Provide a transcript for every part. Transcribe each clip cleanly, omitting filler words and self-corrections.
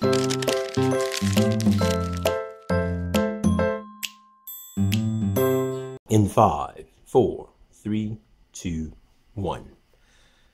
In 5, 4, 3, 2, 1.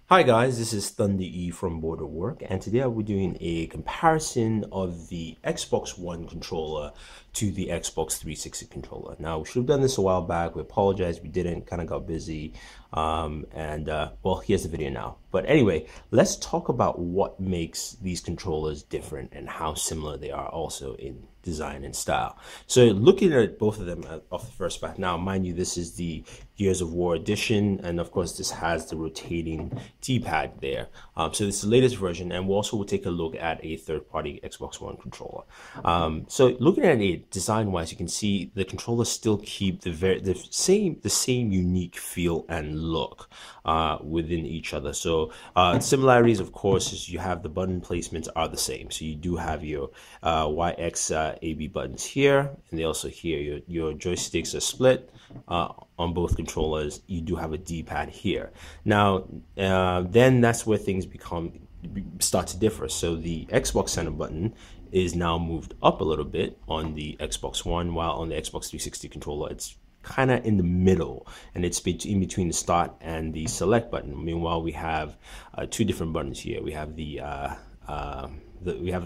Hi guys, this is Thunder E from Booredatwork, and today we're doing a comparison of the Xbox One controller to the Xbox 360 controller. Now, we should have done this a while back. We apologize, we didn't, kind of got busy. Well, here's the video now. But anyway, let's talk about what makes these controllers different and how similar they are also in design and style. So looking at both of them off the first bat, now mind you, this is the Gears of War edition, and of course this has the rotating D-pad there. So this is the latest version, and we'll also take a look at a third-party Xbox One controller. So looking at it design-wise, you can see the controllers still keep the same unique feel and look within each other. So similarities, of course, is you have the button placements are the same. So you do have your YX AB buttons here, and they also here your joysticks are split on both controllers. You do have a D-pad here. Now then that's where things start to differ. So the Xbox center button is now moved up a little bit on the Xbox One, while on the Xbox 360 controller it's kind of in the middle, and it's in between the start and the select button. Meanwhile, we have two different buttons here. We have the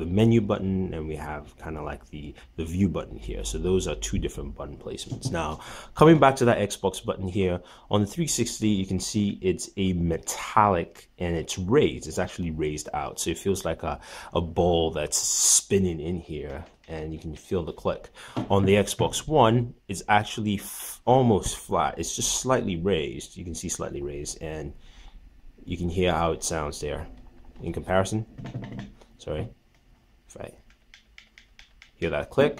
menu button, and we have kind of like the view button here. So those are two different button placements. Now, coming back to that Xbox button here, on the 360, you can see it's a metallic and it's raised. It's actually raised out. So it feels like a ball that's spinning in here, and you can feel the click. On the Xbox One, it's actually almost flat. It's just slightly raised. You can see slightly raised, and you can hear how it sounds there in comparison. Sorry, if I hear that click,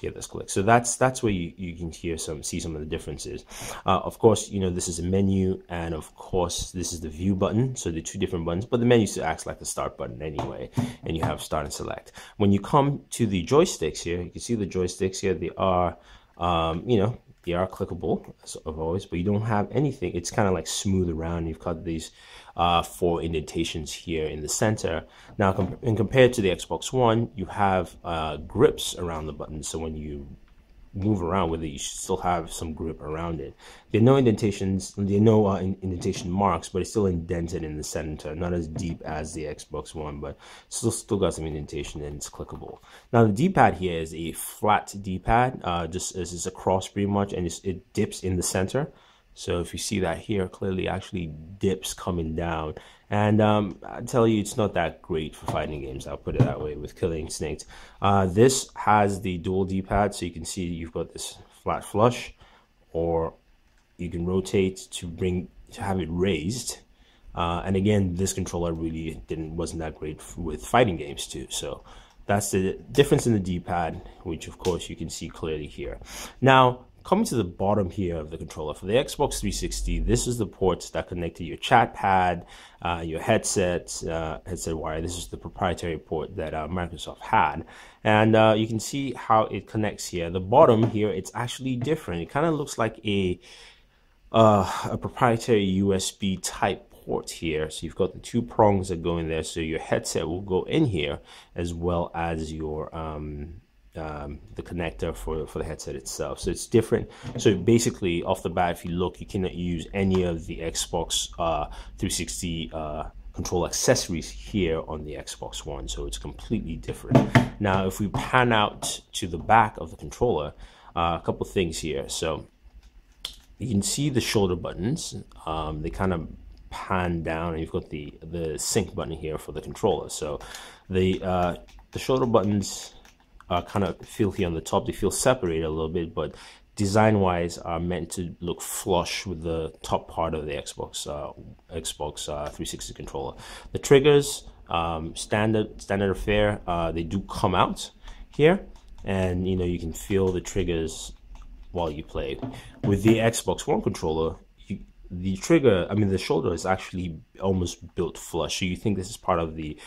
hear this click. So that's where you can see some of the differences. Of course, you know, this is a menu, and of course this is the view button. So the two different buttons, but the menu still acts like the start button anyway, and you have start and select. When you come to the joysticks here, you can see the joysticks here. They are, they are clickable as always, but you don't have anything. It's kind of like smooth around. You've got these 4 indentations here in the center. Now, compared to the Xbox One, you have grips around the buttons. So when you move around with it, you should still have some grip around it. There are no indentations, there are no indentation marks, but it's still indented in the center, not as deep as the Xbox One, but still got some indentation, and it's clickable. Now the D-pad here is a flat D-pad, just as it's a cross pretty much, and it dips in the center. So if you see that here, clearly actually dips coming down. And I tell you, it's not that great for fighting games. I'll put it that way with killing snakes. This has the dual D-pad, so you can see you've got this flat flush, or you can rotate to have it raised. And again, this controller really wasn't that great with fighting games too. So that's the difference in the D-pad, which of course you can see clearly here. Now, coming to the bottom here of the controller, for the Xbox 360, this is the ports that connect to your chat pad, your headset wire. This is the proprietary port that Microsoft had. And you can see how it connects here. The bottom here, it's actually different. It kind of looks like a proprietary USB type port here. So you've got the 2 prongs that go in there. So your headset will go in here, as well as your the connector for the headset itself. So it's different. So basically, off the bat, if you look, you cannot use any of the Xbox 360 control accessories here on the Xbox One. So it's completely different. Now, if we pan out to the back of the controller, a couple things here. So you can see the shoulder buttons. They kind of pan down, and you've got the sync button here for the controller. So the shoulder buttons kind of feel here on the top. They feel separated a little bit, but design-wise are meant to look flush with the top part of the Xbox 360 controller. The triggers, standard affair. They do come out here, and you can feel the triggers while you play. With the Xbox One controller, the trigger, I mean, the shoulder is actually almost built flush. So you think this is part of the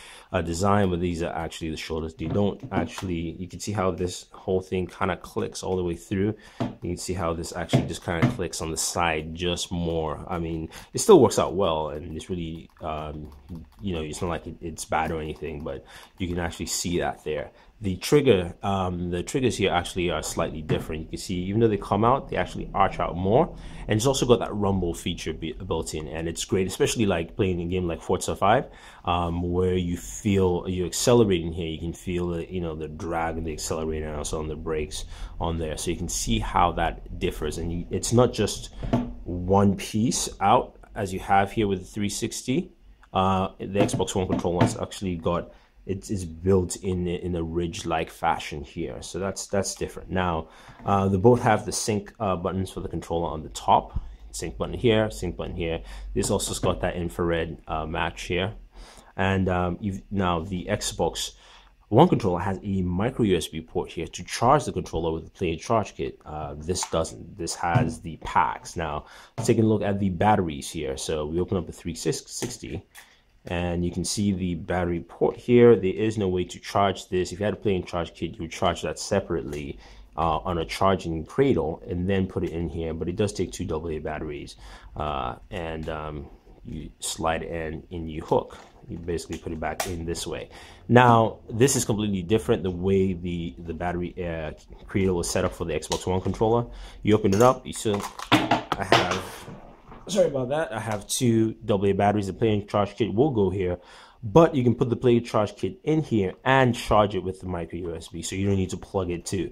design, but these are actually the shoulders. They don't actually, you can see how this whole thing kind of clicks all the way through. You can see how this actually just kind of clicks on the side just more. I mean, it still works out well, and it's really, you know, it's not like it's bad or anything, but you can actually see that there. The triggers here actually are slightly different. You can see, even though they come out, they actually arch out more, and it's also got that rumble feature built in, and it's great, especially like playing a game like Forza 5, where you feel you're accelerating here. You can feel the, you know, the drag and the accelerator, and also on the brakes on there. So you can see how that differs, and it's not just one piece out as you have here with the 360. The Xbox One controller has actually got, it's built in a ridge-like fashion here, so that's different. Now, they both have the sync buttons for the controller on the top. Sync button here, sync button here. This also got that infrared match here, and now the Xbox One controller has a micro USB port here to charge the controller with the Play Charge Kit. This doesn't. This has the packs. Now, let's take a look at the batteries here. So we open up the 360. And you can see the battery port here. There is no way to charge this. If you had a Play and Charge Kit, you would charge that separately on a charging cradle and then put it in here. But it does take two AA batteries, and you slide it in you hook. You basically put it back in this way. Now, this is completely different. The way the battery cradle is set up for the Xbox One controller. You open it up. You see, I have. Sorry about that. I have two AA batteries. The Play and Charge Kit will go here, but you can put the Play and Charge Kit in here and charge it with the micro USB, so you don't need to plug it to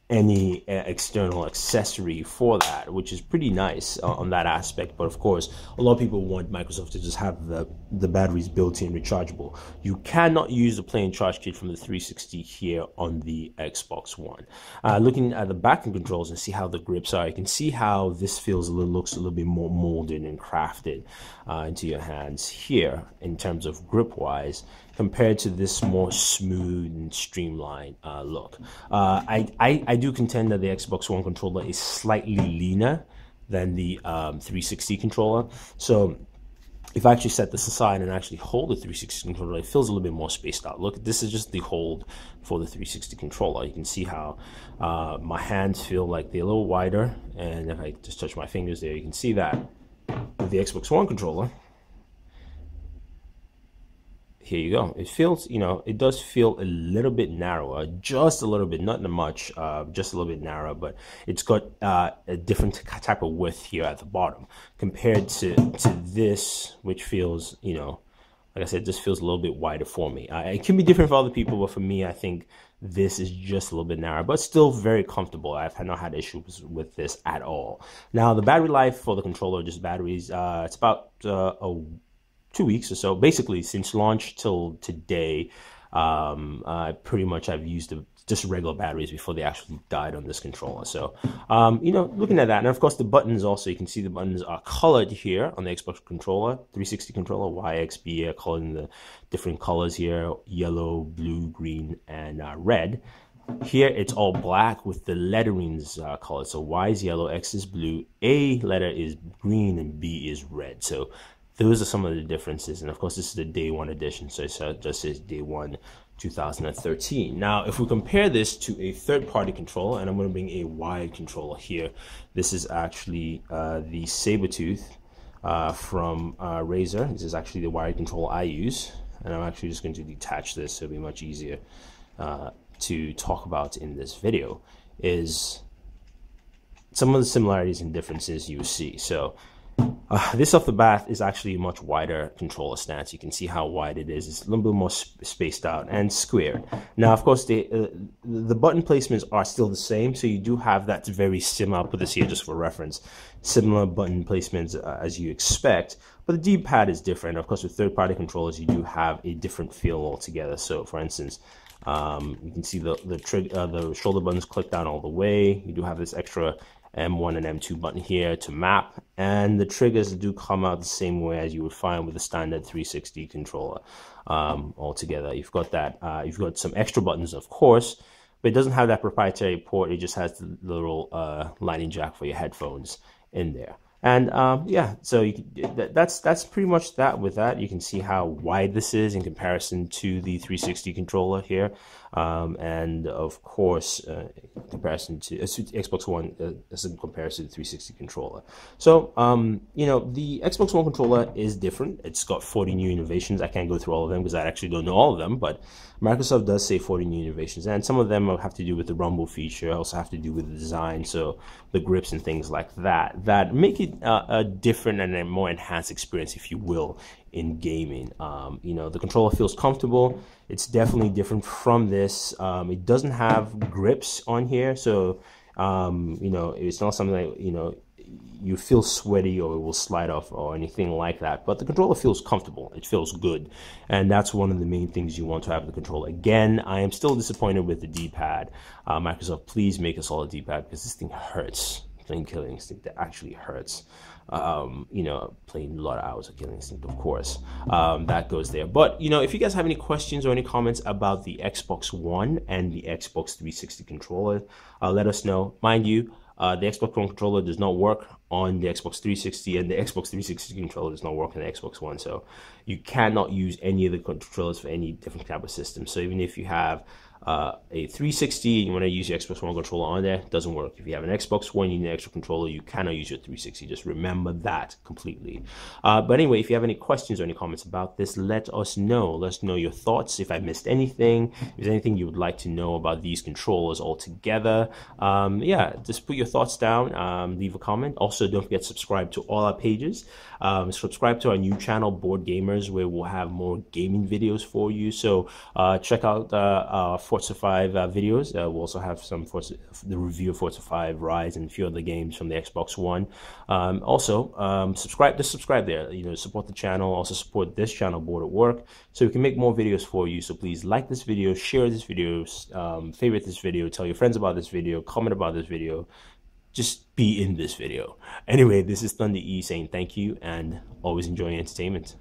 any external accessory for that, which is pretty nice on that aspect. But of course, a lot of people want Microsoft to just have the batteries built in rechargeable. You cannot use the Play and Charge Kit from the 360 here on the Xbox One. Looking at the back end controls and see how the grips are, you can see how this looks a little bit more molded and crafted into your hands here in terms of grip wise, compared to this more smooth and streamlined look. I do contend that the Xbox One controller is slightly leaner than the 360 controller. So if I actually set this aside and actually hold the 360 controller, it feels a little bit more spaced out. Look, this is just the hold for the 360 controller. You can see how my hands feel like they're a little wider, and if I just touch my fingers there, you can see that with the Xbox One controller, here you go. It feels, you know, it does feel a little bit narrower, just a little bit, not much, just a little bit narrower, but it's got a different type of width here at the bottom compared to this, which feels, you know, like I said, this feels a little bit wider for me. It can be different for other people, but for me, I think this is just a little bit narrow, but still very comfortable. I've not had issues with this at all. Now, the battery life for the controller, just batteries, it's about 2 weeks or so. Basically, since launch till today, I pretty much have used just regular batteries before they actually died on this controller. So, you know, looking at that, and of course the buttons also, you can see the buttons are colored here on the Xbox controller, 360 controller, YXB, colored in the different colors here, yellow, blue, green, and red. Here it's all black with the letterings colored. So Y is yellow, X is blue, A letter is green, and B is red. So those are some of the differences. And of course, this is the day one edition, so it just says day one 2013. Now, if we compare this to a third-party controller, and I'm going to bring a wired controller here. This is actually the Sabertooth from Razer. This is actually the wired controller I use, and I'm actually just going to detach this so it'll be much easier to talk about in this video. Is some of the similarities and differences you see. So this off the bat is actually a much wider controller stance. You can see how wide it is. It's a little bit more spaced out and squared. Now, of course, the button placements are still the same, so you do have that very similar. I'll put this here just for reference. Similar button placements as you expect, but the D-pad is different. Of course, with third-party controllers, you do have a different feel altogether. So, for instance, you can see the shoulder buttons click down all the way. You do have this extra M1 and M2 button here to map, and the triggers do come out the same way as you would find with the standard 360 controller altogether. You've got that, you've got some extra buttons, of course, but it doesn't have that proprietary port. It just has the little lightning jack for your headphones in there. And yeah, so that's pretty much that. With that, you can see how wide this is in comparison to the 360 controller here, and of course, in comparison to Xbox One, as in comparison to the 360 controller. So you know, the Xbox One controller is different. It's got 40 new innovations. I can't go through all of them because I actually don't know all of them, but Microsoft does say 40 new innovations, and some of them have to do with the rumble feature, also have to do with the design, so the grips and things like that, that make it a different and a more enhanced experience, if you will, in gaming. You know, the controller feels comfortable. It's definitely different from this. It doesn't have grips on here, so you know, it's not something that, you know, you feel sweaty or it will slide off or anything like that. But the controller feels comfortable. It feels good. And that's one of the main things you want to have with the controller. Again, I am still disappointed with the D-pad. Microsoft, please make a solid D-pad, because this thing hurts. Playing Killing Instinct, that actually hurts. You know, playing a lot of hours of Killing Instinct, of course. That goes there. But, you know, if you guys have any questions or any comments about the Xbox One and the Xbox 360 controller, let us know. Mind you, the Xbox One controller does not work on the Xbox 360, and the Xbox 360 controller does not work on the Xbox One. So you cannot use any of the controllers for any different type of system. So even if you have a 360 and you want to use your Xbox One controller on there, it doesn't work. If you have an Xbox One, you need an extra controller, you cannot use your 360. Just remember that completely. But anyway, if you have any questions or any comments about this, let us know. Let us know your thoughts. If I missed anything, if there's anything you would like to know about these controllers altogether, yeah, just put your thoughts down, leave a comment. Also, don't forget to subscribe to all our pages. Subscribe to our new channel, Board Gamers, where we'll have more gaming videos for you. So check out our Forza 5 videos. We'll also have some the review of Forza 5 Rise and a few other games from the Xbox One. Also, subscribe there. You know, support the channel. Also support this channel, Bored at Work, so we can make more videos for you. So please like this video, share this video, favorite this video, tell your friends about this video, comment about this video. Just be in this video. Anyway, this is Thunder E saying thank you and always enjoy entertainment.